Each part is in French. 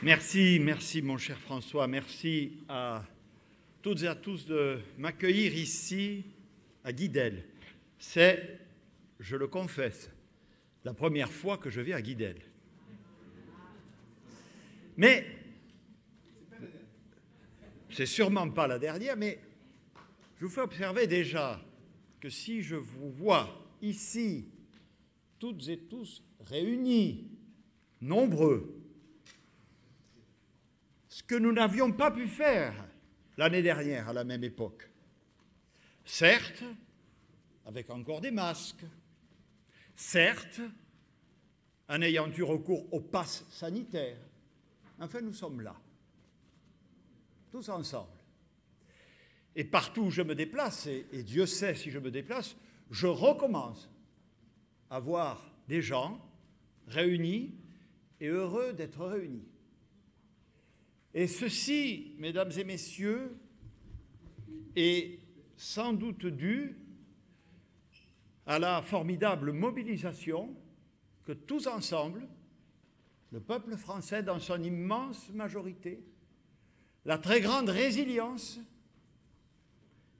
Merci mon cher François, merci à toutes et à tous de m'accueillir ici à Guidel. C'est, je le confesse, la première fois que je viens à Guidel. Mais, c'est sûrement pas la dernière, mais je vous fais observer déjà que si je vous vois ici, toutes et tous réunis, nombreux, ce que nous n'avions pas pu faire l'année dernière à la même époque. Certes, avec encore des masques, certes, en ayant eu recours au pass sanitaire. Enfin, nous sommes là, tous ensemble. Et partout où je me déplace, et Dieu sait si je me déplace, je recommence à voir des gens réunis et heureux d'être réunis. Et ceci, mesdames et messieurs, est sans doute dû à la formidable mobilisation que tous ensemble, le peuple français dans son immense majorité, la très grande résilience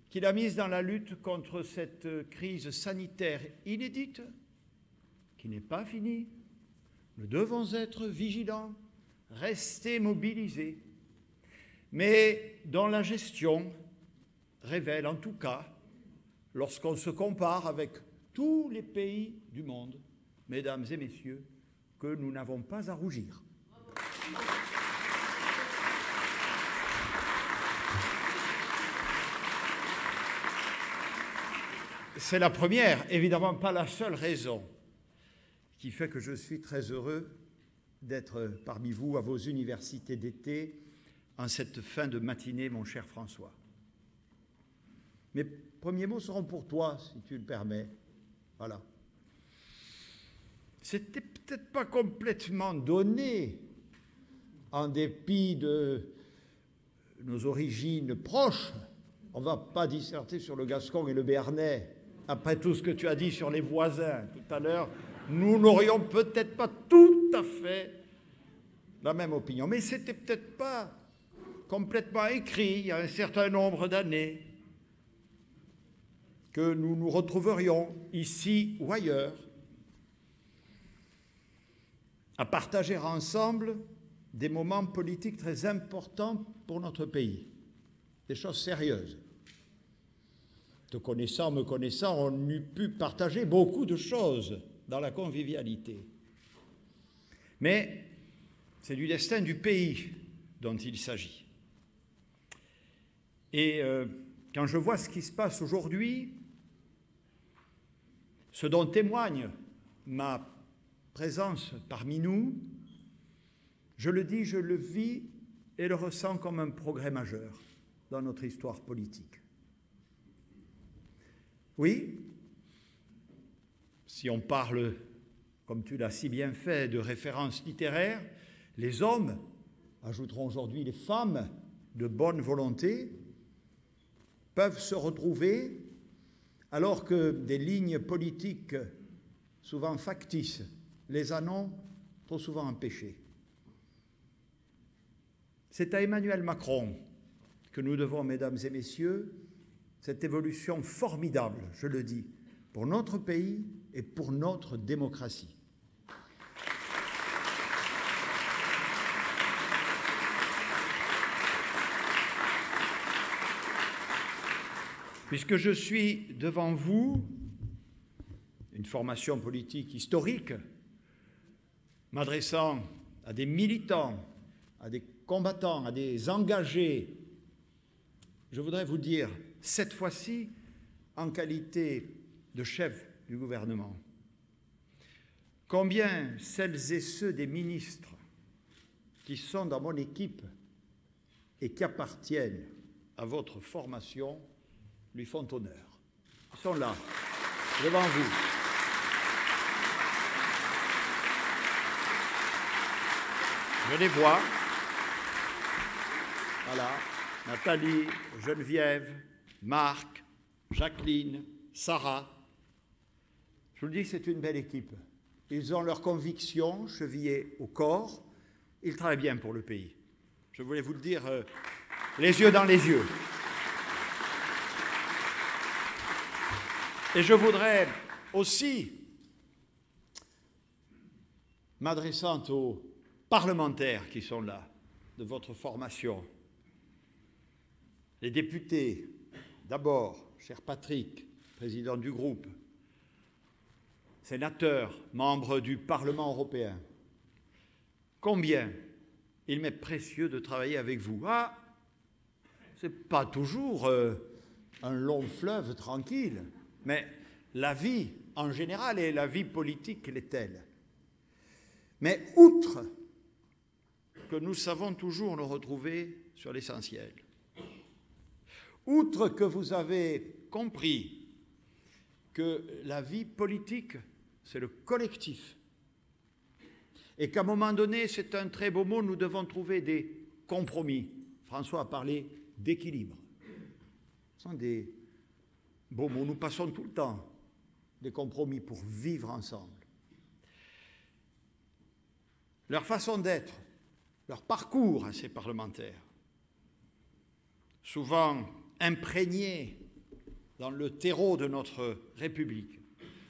qu'il a mise dans la lutte contre cette crise sanitaire inédite, qui n'est pas finie. Nous devons être vigilants, rester mobilisés, mais dont la gestion révèle en tout cas, lorsqu'on se compare avec tous les pays du monde, mesdames et messieurs, que nous n'avons pas à rougir. C'est la première, évidemment pas la seule raison qui fait que je suis très heureux d'être parmi vous à vos universités d'été en cette fin de matinée, mon cher François. Mes premiers mots seront pour toi, si tu le permets. Voilà. C'était peut-être pas complètement donné, en dépit de nos origines proches. On ne va pas disserter sur le Gascon et le Béarnais, après tout ce que tu as dit sur les voisins tout à l'heure. Nous n'aurions peut-être pas tout à fait la même opinion, mais ce n'était peut-être pas complètement écrit il y a un certain nombre d'années que nous nous retrouverions ici ou ailleurs à partager ensemble des moments politiques très importants pour notre pays, des choses sérieuses. Te connaissant, me connaissant, on eût pu partager beaucoup de choses dans la convivialité. Mais c'est du destin du pays dont il s'agit. Et quand je vois ce qui se passe aujourd'hui, ce dont témoigne ma présence parmi nous, je le dis, je le vis et le ressens comme un progrès majeur dans notre histoire politique. Oui, si on parle, comme tu l'as si bien fait, de références littéraires, les hommes, ajouteront aujourd'hui les femmes de bonne volonté, peuvent se retrouver alors que des lignes politiques souvent factices les en ont trop souvent empêchés. C'est à Emmanuel Macron que nous devons, mesdames et messieurs, cette évolution formidable, je le dis, pour notre pays et pour notre démocratie. Puisque je suis devant vous, une formation politique historique, m'adressant à des militants, à des combattants, à des engagés, je voudrais vous dire, cette fois-ci, en qualité de chef du gouvernement, combien celles et ceux des ministres qui sont dans mon équipe et qui appartiennent à votre formation lui font honneur. Ils sont là, devant vous. Je les vois. Voilà, Nathalie, Geneviève, Marc, Jacqueline, Sarah. Je vous le dis, c'est une belle équipe. Ils ont leurs convictions chevillées au corps il travaille bien pour le pays. Je voulais vous le dire les yeux dans les yeux. Et je voudrais aussi, m'adressant aux parlementaires qui sont là, de votre formation, les députés, d'abord, cher Patrick, président du groupe, sénateur, membre du Parlement européen, combien il m'est précieux de travailler avec vous. Ah, ce n'est pas toujours un long fleuve tranquille, mais la vie en général et la vie politique, elle est telle. Mais outre que nous savons toujours nous retrouver sur l'essentiel, outre que vous avez compris que la vie politique, c'est le collectif, et qu'à un moment donné, c'est un très beau mot, nous devons trouver des compromis. François a parlé d'équilibre. Ce sont des beaux mots, nous passons tout le temps des compromis pour vivre ensemble. Leur façon d'être, leur parcours à ces parlementaires, souvent imprégnés dans le terreau de notre République,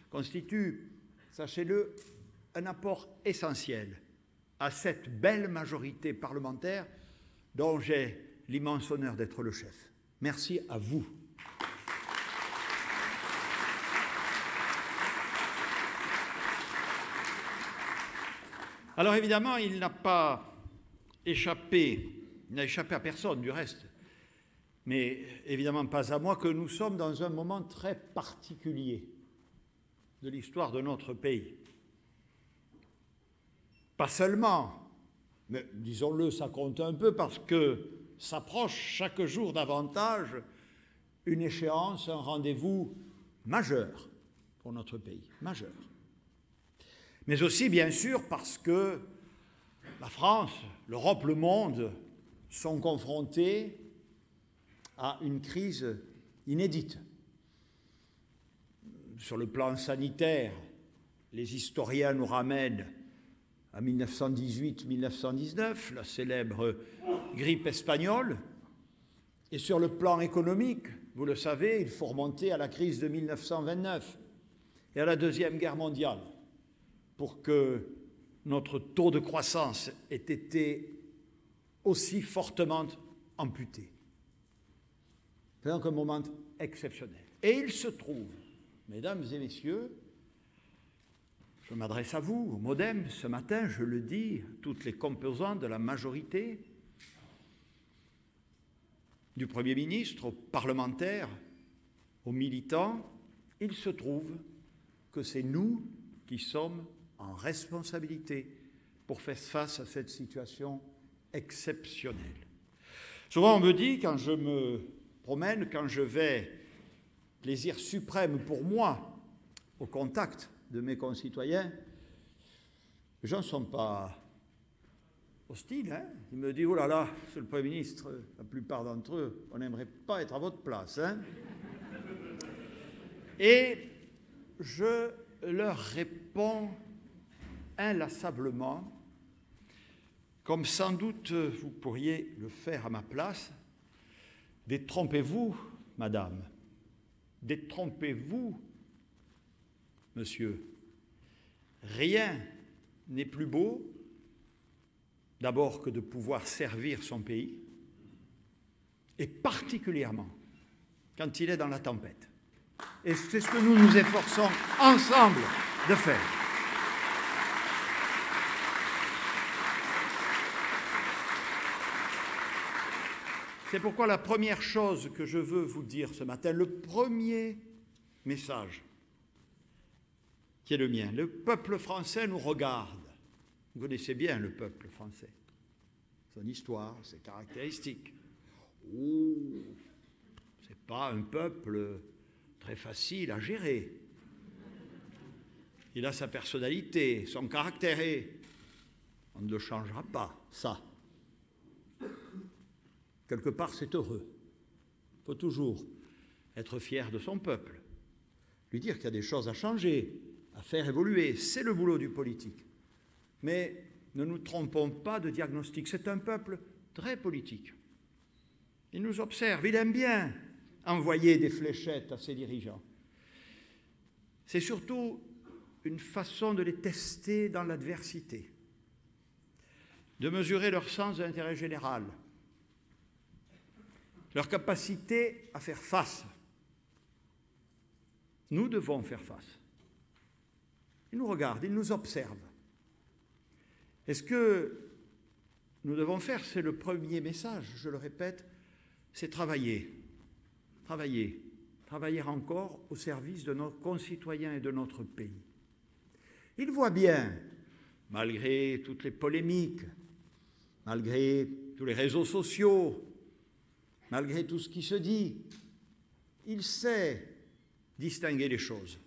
constitue, sachez-le, un apport essentiel à cette belle majorité parlementaire dont j'ai l'immense honneur d'être le chef. Merci à vous. Alors évidemment, il n'a échappé à personne du reste, mais évidemment pas à moi, que nous sommes dans un moment très particulier de l'histoire de notre pays. Pas seulement, mais disons-le, ça compte un peu parce que s'approche chaque jour davantage une échéance, un rendez-vous majeur pour notre pays, majeur. Mais aussi, bien sûr, parce que la France, l'Europe, le monde sont confrontés à une crise inédite. Sur le plan sanitaire, les historiens nous ramènent à 1918-1919, la célèbre grippe espagnole. Et sur le plan économique, vous le savez, il faut remonter à la crise de 1929 et à la Deuxième Guerre mondiale pour que notre taux de croissance ait été aussi fortement amputé. C'est donc un moment exceptionnel. Et il se trouve, mesdames et messieurs, je m'adresse à vous, au MoDem, ce matin, je le dis, toutes les composantes de la majorité, du Premier ministre aux parlementaires, aux militants, il se trouve que c'est nous qui sommes en responsabilité pour faire face à cette situation exceptionnelle. Souvent on me dit, quand je me promène, quand je vais, plaisir suprême pour moi, au contact de mes concitoyens, les gens ne sont pas hostiles. Hein. Ils me disent « Oh là là, monsieur le Premier ministre, la plupart d'entre eux, on n'aimerait pas être à votre place. Hein. » Et je leur réponds inlassablement, comme sans doute vous pourriez le faire à ma place, « Détrompez-vous, madame, détrompez-vous, monsieur. Rien n'est plus beau, d'abord que de pouvoir servir son pays, et particulièrement quand il est dans la tempête. Et c'est ce que nous nous efforçons ensemble de faire. C'est pourquoi la première chose que je veux vous dire ce matin, le premier message qui est le mien, le peuple français nous regarde. Vous connaissez bien le peuple français, son histoire, ses caractéristiques. Oh, ce n'est pas un peuple très facile à gérer. Il a sa personnalité, son caractère, et on ne le changera pas, ça. Quelque part, c'est heureux. Il faut toujours être fier de son peuple, lui dire qu'il y a des choses à changer, à faire évoluer. C'est le boulot du politique. Mais ne nous trompons pas de diagnostic. C'est un peuple très politique. Il nous observe, il aime bien envoyer des fléchettes à ses dirigeants. C'est surtout une façon de les tester dans l'adversité, de mesurer leur sens de l'intérêt général, leur capacité à faire face. Nous devons faire face. Ils nous regardent, ils nous observent. Et ce que nous devons faire, c'est le premier message, je le répète, c'est travailler. Travailler. Travailler encore au service de nos concitoyens et de notre pays. Ils voient bien, malgré toutes les polémiques, malgré tous les réseaux sociaux, malgré tout ce qui se dit, il sait distinguer les choses.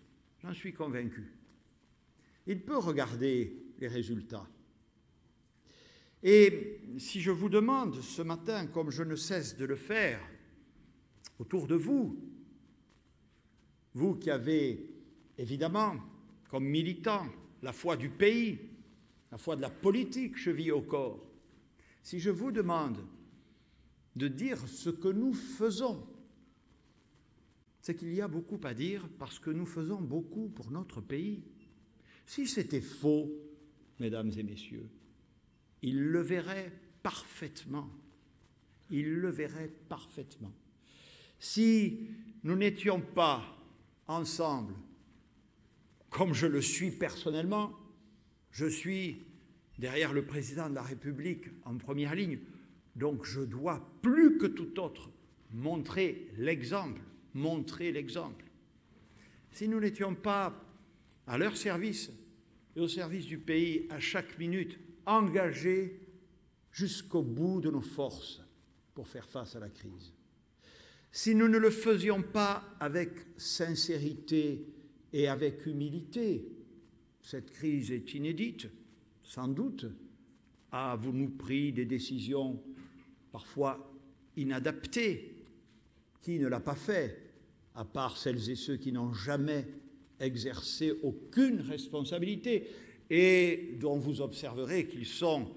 J'en suis convaincu. Il peut regarder les résultats. Et si je vous demande ce matin, comme je ne cesse de le faire, autour de vous, vous qui avez évidemment comme militants la foi du pays, la foi de la politique chevillée au corps, si je vous demande de dire ce que nous faisons, c'est qu'il y a beaucoup à dire parce que nous faisons beaucoup pour notre pays. Si c'était faux, mesdames et messieurs, ils le verraient parfaitement. Ils le verraient parfaitement. Si nous n'étions pas ensemble, comme je le suis personnellement, je suis derrière le président de la République en première ligne, donc je dois plus que tout autre montrer l'exemple. Si nous n'étions pas à leur service et au service du pays à chaque minute, engagés jusqu'au bout de nos forces pour faire face à la crise. Si nous ne le faisions pas avec sincérité et avec humilité, cette crise est inédite, sans doute. Avons-nous pris des décisions parfois inadaptées? Qui ne l'a pas fait, à part celles et ceux qui n'ont jamais exercé aucune responsabilité et dont vous observerez qu'ils sont,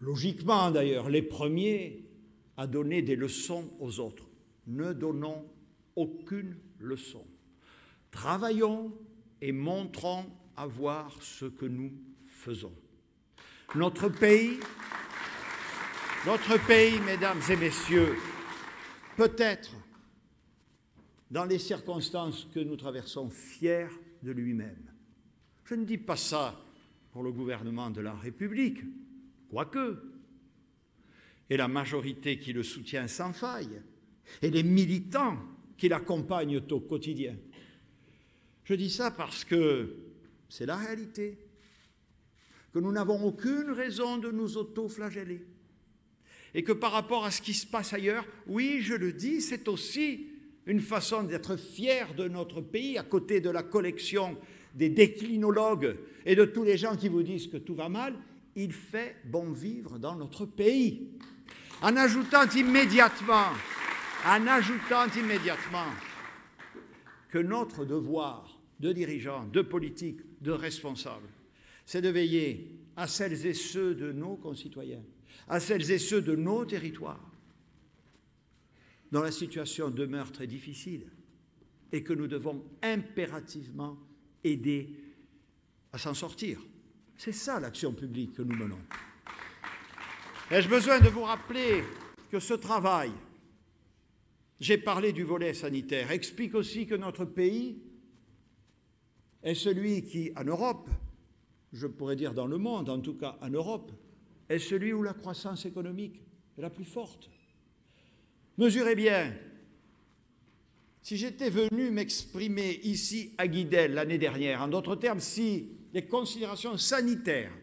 logiquement d'ailleurs, les premiers à donner des leçons aux autres. Ne donnons aucune leçon. Travaillons et montrons à voir ce que nous faisons. Notre pays, mesdames et messieurs, peut-être, dans les circonstances que nous traversons, fier de lui-même. Je ne dis pas ça pour le gouvernement de la République, quoique, et la majorité qui le soutient sans faille, et les militants qui l'accompagnent au quotidien. Je dis ça parce que c'est la réalité, que nous n'avons aucune raison de nous auto-flageller, et que par rapport à ce qui se passe ailleurs, oui, je le dis, c'est aussi une façon d'être fier de notre pays, à côté de la collection des déclinologues et de tous les gens qui vous disent que tout va mal. Il fait bon vivre dans notre pays. En ajoutant immédiatement que notre devoir de dirigeants, de politiques, de responsables, c'est de veiller à celles et ceux de nos concitoyens, à celles et ceux de nos territoires, dont la situation demeure très difficile et que nous devons impérativement aider à s'en sortir. C'est ça l'action publique que nous menons. Ai-je besoin de vous rappeler que ce travail, j'ai parlé du volet sanitaire, explique aussi que notre pays est celui qui, en Europe, je pourrais dire dans le monde, en tout cas en Europe, est celui où la croissance économique est la plus forte. Mesurez bien, si j'étais venu m'exprimer ici à Guidel l'année dernière, en d'autres termes, si les considérations sanitaires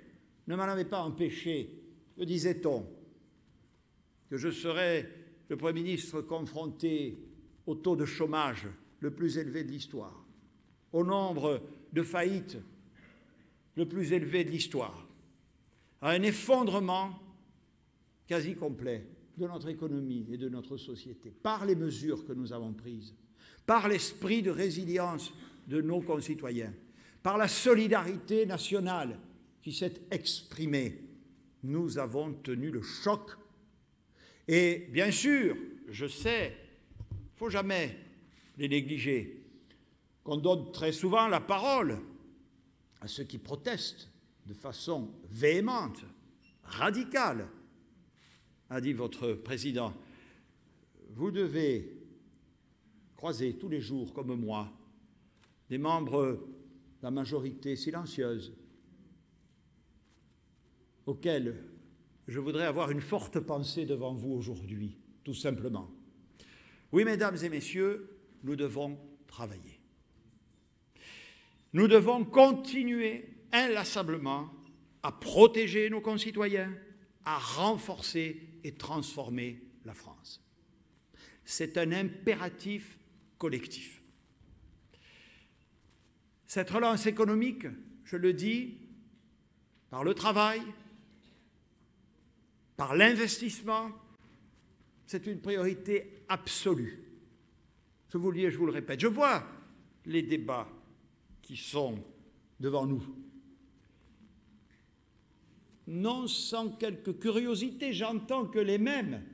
ne m'en avaient pas empêché, que disait-on, que je serais le Premier ministre confronté au taux de chômage le plus élevé de l'histoire, au nombre de faillites le plus élevé de l'histoire, à un effondrement quasi complet de notre économie et de notre société, par les mesures que nous avons prises, par l'esprit de résilience de nos concitoyens, par la solidarité nationale qui s'est exprimée nous avons tenu le choc. Et bien sûr, je sais, il ne faut jamais les négliger, qu'on donne très souvent la parole à ceux qui protestent de façon véhémente, radicale, a dit votre président. Vous devez croiser tous les jours, comme moi, des membres de la majorité silencieuse, auxquels je voudrais avoir une forte pensée devant vous aujourd'hui, tout simplement. Oui, mesdames et messieurs, nous devons travailler. Nous devons continuer inlassablement à protéger nos concitoyens, à renforcer et transformer la France. C'est un impératif collectif. Cette relance économique, je le dis, par le travail, par l'investissement, c'est une priorité absolue. Je vous le dis et je vous le répète. Je vois les débats qui sont devant nous. Non sans quelque curiosité, j'entends que les mêmes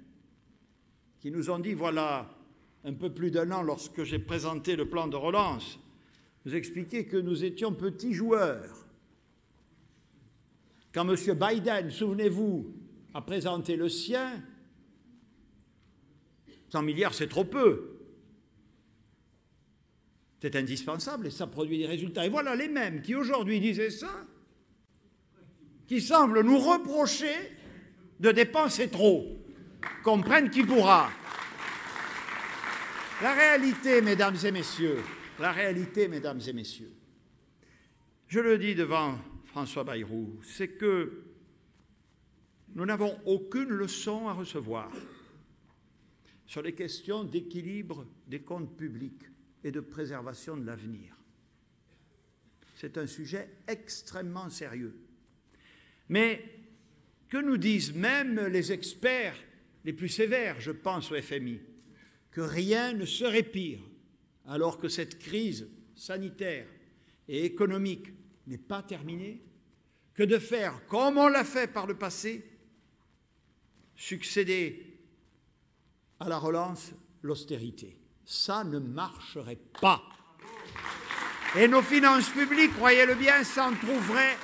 qui nous ont dit, voilà un peu plus d'un an, lorsque j'ai présenté le plan de relance, nous expliquaient que nous étions petits joueurs. Quand M. Biden, souvenez-vous, a présenté le sien, 100 milliards, c'est trop peu. C'est indispensable et ça produit des résultats. Et voilà les mêmes qui aujourd'hui disaient ça, qui semblent nous reprocher de dépenser trop. Comprenne qui pourra. La réalité, mesdames et messieurs, je le dis devant François Bayrou, c'est que nous n'avons aucune leçon à recevoir sur les questions d'équilibre des comptes publics et de préservation de l'avenir. C'est un sujet extrêmement sérieux. Mais que nous disent même les experts les plus sévères, je pense au FMI, que rien ne serait pire, alors que cette crise sanitaire et économique n'est pas terminée, que de faire, comme on l'a fait par le passé, succéder à la relance l'austérité. Ça ne marcherait pas. Et nos finances publiques, croyez-le bien, s'en trouveraient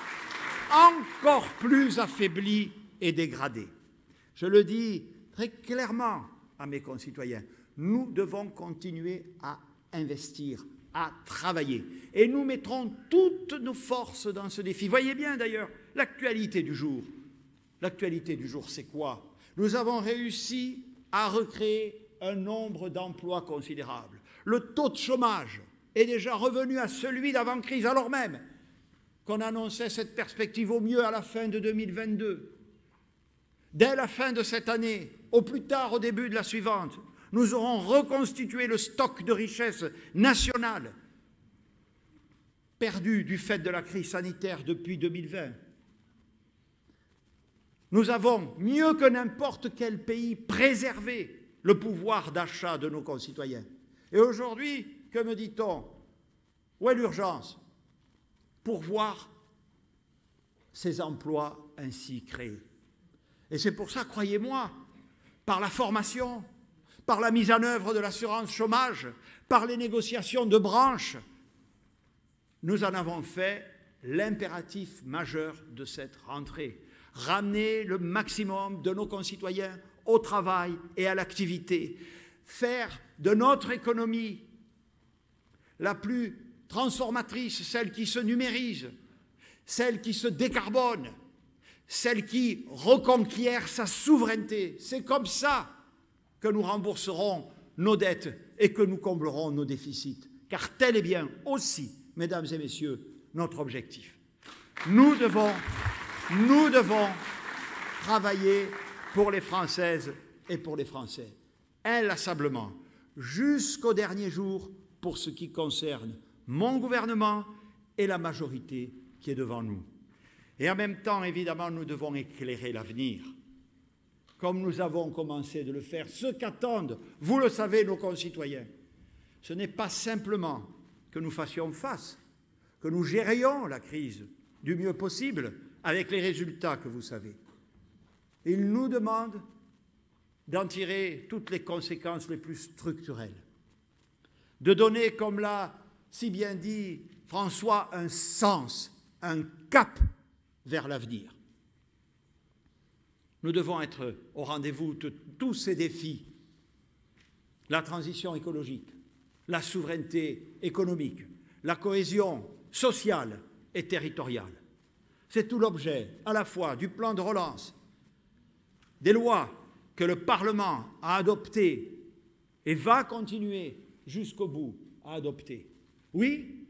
encore plus affaiblies et dégradées. Je le dis très clairement à mes concitoyens, nous devons continuer à investir, à travailler. Et nous mettrons toutes nos forces dans ce défi. Voyez bien d'ailleurs l'actualité du jour. L'actualité du jour, c'est quoi? Nous avons réussi à recréer un nombre d'emplois considérable. Le taux de chômage est déjà revenu à celui d'avant-crise, alors même qu'on annonçait cette perspective au mieux à la fin de 2022. Dès la fin de cette année, au plus tard au début de la suivante, nous aurons reconstitué le stock de richesses nationales perdu du fait de la crise sanitaire depuis 2020. Nous avons, mieux que n'importe quel pays, préservé le pouvoir d'achat de nos concitoyens. Et aujourd'hui, que me dit-on? Où est l'urgence? Pourvoir ces emplois ainsi créés. Et c'est pour ça, croyez-moi, par la formation, par la mise en œuvre de l'assurance chômage, par les négociations de branche, nous en avons fait l'impératif majeur de cette rentrée. Ramener le maximum de nos concitoyens au travail et à l'activité. Faire de notre économie la plus transformatrice, celle qui se numérise, celle qui se décarbone, celle qui reconquiert sa souveraineté. C'est comme ça que nous rembourserons nos dettes et que nous comblerons nos déficits. Car tel est bien aussi, mesdames et messieurs, notre objectif. Nous devons travailler pour les Françaises et pour les Français, inlassablement, jusqu'au dernier jour pour ce qui concerne mon gouvernement et la majorité qui est devant nous. Et en même temps, évidemment, nous devons éclairer l'avenir, comme nous avons commencé de le faire. Ce qu'attendent, vous le savez, nos concitoyens, ce n'est pas simplement que nous fassions face, que nous gérions la crise du mieux possible avec les résultats que vous savez. Il nous demande d'en tirer toutes les conséquences les plus structurelles, de donner, comme l'a si bien dit François, un sens, un cap vers l'avenir. Nous devons être au rendez-vous de tous ces défis, la transition écologique, la souveraineté économique, la cohésion sociale et territoriale. C'est tout l'objet à la fois du plan de relance, des lois que le Parlement a adoptées et va continuer jusqu'au bout à adopter. Oui,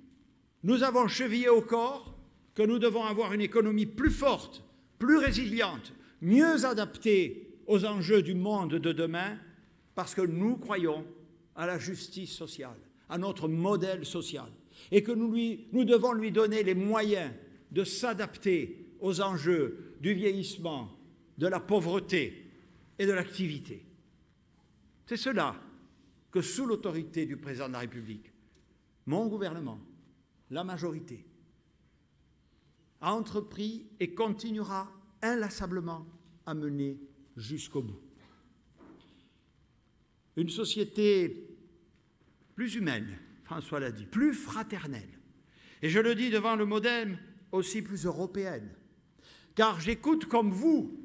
nous avons chevillé au corps que nous devons avoir une économie plus forte, plus résiliente, mieux adaptée aux enjeux du monde de demain, parce que nous croyons à la justice sociale, à notre modèle social, et que nous devons lui donner les moyens de s'adapter aux enjeux du vieillissement, de la pauvreté et de l'activité. C'est cela que, sous l'autorité du Président de la République, mon gouvernement, la majorité, a entrepris et continuera inlassablement à mener jusqu'au bout. Une société plus humaine, François l'a dit, plus fraternelle. Et je le dis devant le modèle aussi plus européenne, car j'écoute comme vous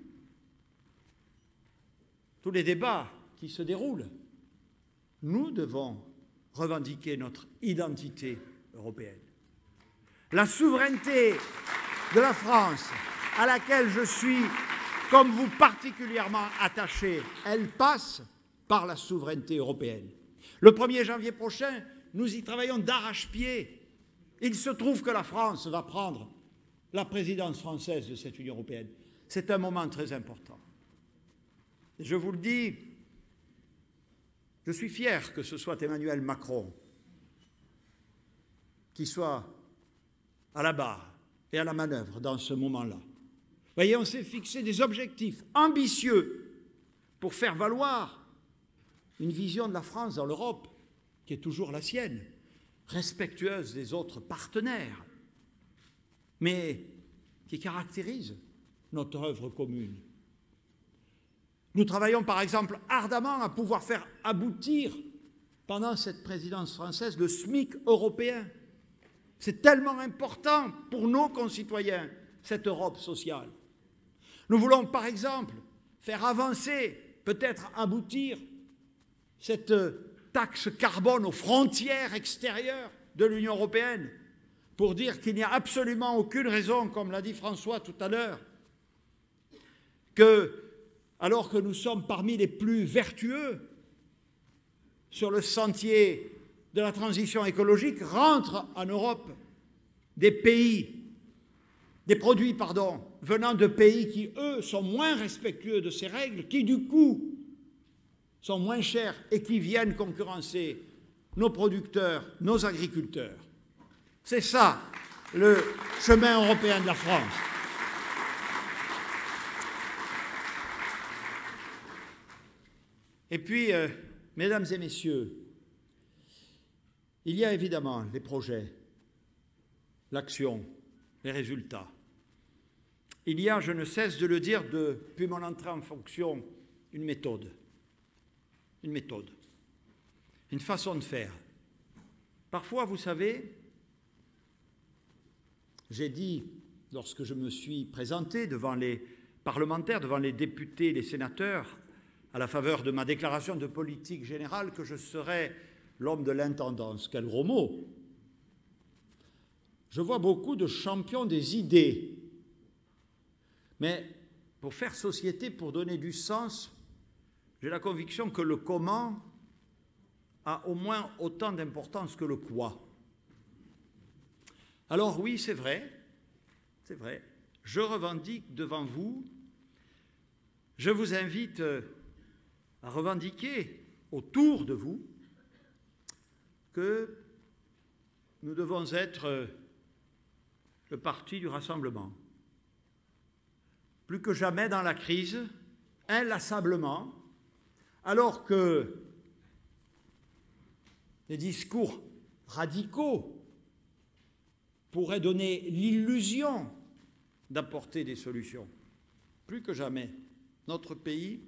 tous les débats qui se déroulent. Nous devons revendiquer notre identité européenne. La souveraineté de la France, à laquelle je suis, comme vous, particulièrement attaché, elle passe par la souveraineté européenne. Le 1er janvier prochain, nous y travaillons d'arrache-pied. Il se trouve que la France va prendre la présidence française de cette Union européenne. C'est un moment très important. Et je vous le dis, je suis fier que ce soit Emmanuel Macron qui soit à la barre et à la manœuvre dans ce moment-là. Vous voyez, on s'est fixé des objectifs ambitieux pour faire valoir une vision de la France dans l'Europe qui est toujours la sienne, respectueuse des autres partenaires, mais qui caractérise notre œuvre commune. Nous travaillons par exemple ardemment à pouvoir faire aboutir, pendant cette présidence française, le SMIC européen. C'est tellement important pour nos concitoyens, cette Europe sociale. Nous voulons par exemple faire avancer, peut-être aboutir, cette taxe carbone aux frontières extérieures de l'Union européenne, pour dire qu'il n'y a absolument aucune raison, comme l'a dit François tout à l'heure, que, alors que nous sommes parmi les plus vertueux sur le sentier de la transition écologique, rentrent en Europe des produits venant de pays qui, eux, sont moins respectueux de ces règles, qui, du coup, sont moins chers et qui viennent concurrencer nos producteurs, nos agriculteurs. C'est ça, le chemin européen de la France. Et puis, mesdames et messieurs, il y a évidemment les projets, l'action, les résultats. Il y a, je ne cesse de le dire depuis mon entrée en fonction, une méthode, une façon de faire. Parfois, vous savez, j'ai dit, lorsque je me suis présenté devant les parlementaires, devant les députés, les sénateurs, à la faveur de ma déclaration de politique générale, que je serais l'homme de l'intendance. Quel gros mot! Je vois beaucoup de champions des idées. Mais pour faire société, pour donner du sens, j'ai la conviction que le comment a au moins autant d'importance que le quoi. Alors oui, c'est vrai, je revendique devant vous, je vous invite à revendiquer autour de vous que nous devons être le parti du rassemblement. Plus que jamais dans la crise, inlassablement, alors que les discours radicaux pourraient donner l'illusion d'apporter des solutions. Plus que jamais, notre pays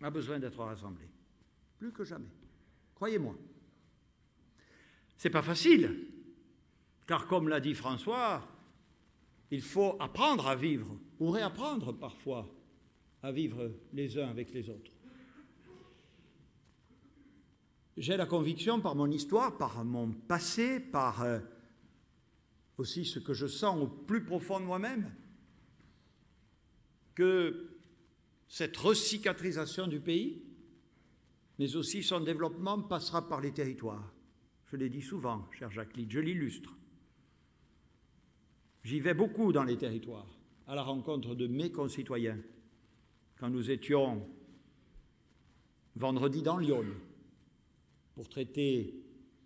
a besoin d'être rassemblé, plus que jamais, croyez-moi. Ce n'est pas facile, car comme l'a dit François, il faut apprendre à vivre, ou réapprendre parfois à vivre les uns avec les autres. J'ai la conviction, par mon histoire, par mon passé, par aussi ce que je sens au plus profond de moi-même, que cette recicatrisation du pays, mais aussi son développement, passera par les territoires. Je l'ai dit souvent, cher Jacques Litt, je l'illustre. J'y vais beaucoup dans les territoires, à la rencontre de mes concitoyens. Quand nous étions vendredi dans Lyon, pour traiter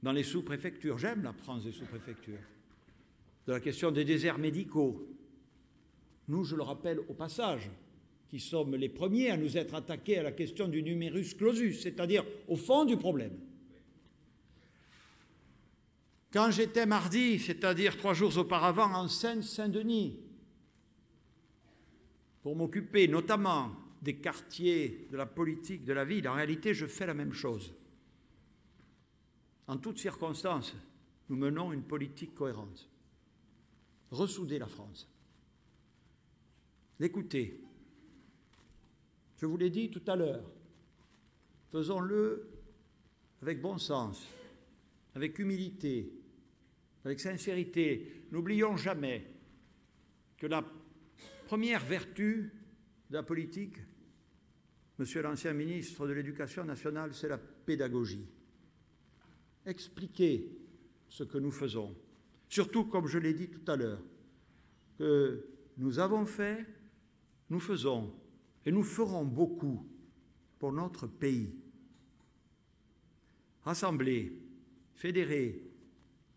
dans les sous-préfectures, j'aime la France des sous-préfectures, de la question des déserts médicaux. Nous, je le rappelle au passage, qui sommes les premiers à nous être attaqués à la question du numerus clausus, c'est-à-dire au fond du problème. Quand j'étais mardi, c'est-à-dire 3 jours auparavant, en Seine-Saint-Denis, pour m'occuper notamment des quartiers, de la politique, de la ville, en réalité, je fais la même chose. En toutes circonstances, nous menons une politique cohérente. Ressouder la France. L'écouter. Je vous l'ai dit tout à l'heure. Faisons-le avec bon sens, avec humilité, avec sincérité. N'oublions jamais que la première vertu de la politique, monsieur l'ancien ministre de l'Éducation nationale, c'est la pédagogie. Expliquer ce que nous faisons. Surtout, comme je l'ai dit tout à l'heure, que nous avons fait, nous faisons et nous ferons beaucoup pour notre pays. Rassembler, fédérer,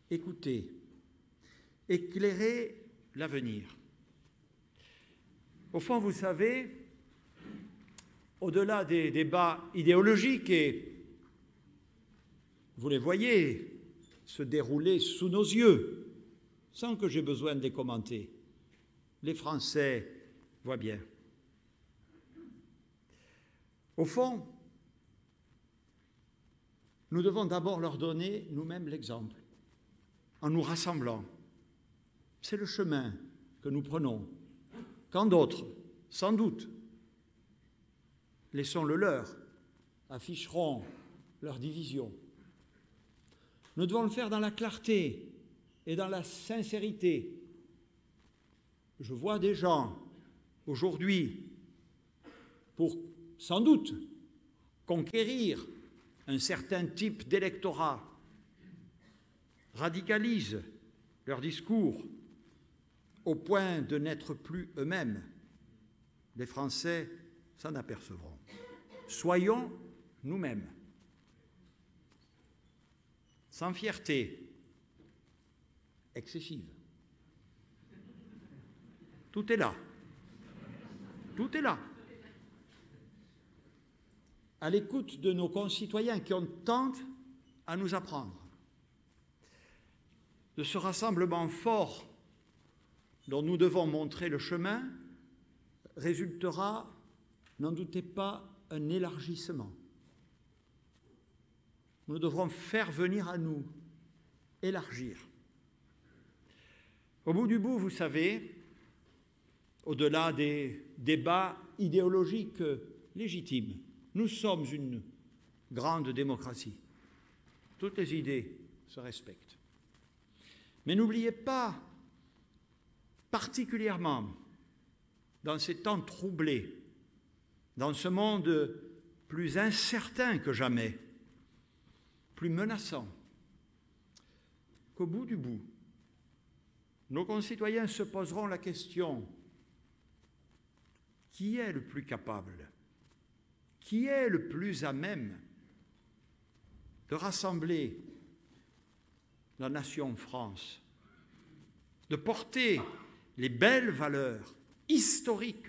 écouter, éclairer l'avenir. Au fond, vous savez, au-delà des débats idéologiques, et vous les voyez se dérouler sous nos yeux, sans que j'aie besoin de les commenter, les Français voient bien. Au fond, nous devons d'abord leur donner nous-mêmes l'exemple, en nous rassemblant. C'est le chemin que nous prenons. Quand d'autres, sans doute, laissons le leur, afficheront leur division. Nous devons le faire dans la clarté et dans la sincérité. Je vois des gens, aujourd'hui, pour sans doute conquérir un certain type d'électorat, radicalisent leur discours au point de n'être plus eux-mêmes. Les Français s'en apercevront. Soyons nous-mêmes, sans fierté excessive. Tout est là. Tout est là. À l'écoute de nos concitoyens qui ont tant à nous apprendre. De ce rassemblement fort dont nous devons montrer le chemin résultera, n'en doutez pas, un élargissement. Nous devrons faire venir à nous, élargir. Au bout du bout, vous savez, au-delà des débats idéologiques légitimes, nous sommes une grande démocratie. Toutes les idées se respectent. Mais n'oubliez pas, particulièrement dans ces temps troublés, dans ce monde plus incertain que jamais, plus menaçant, qu'au bout du bout, nos concitoyens se poseront la question: qui est le plus capable ? Qui est le plus à même de rassembler la nation France, de porter les belles valeurs historiques,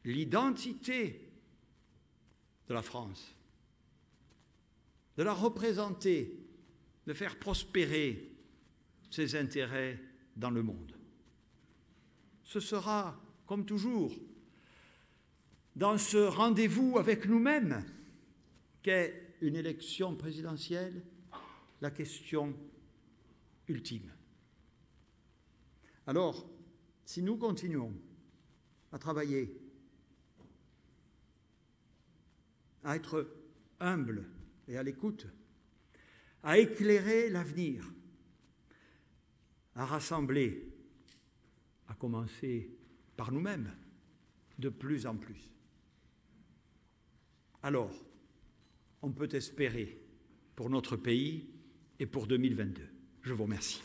l'identité de la France, de la représenter, de faire prospérer ses intérêts dans le monde. Ce sera, comme toujours, dans ce rendez-vous avec nous-mêmes qu'est une élection présidentielle, la question ultime. Alors, si nous continuons à travailler, à être humbles et à l'écoute, à éclairer l'avenir, à rassembler, à commencer par nous-mêmes, de plus en plus, alors on peut espérer pour notre pays et pour 2022. Je vous remercie.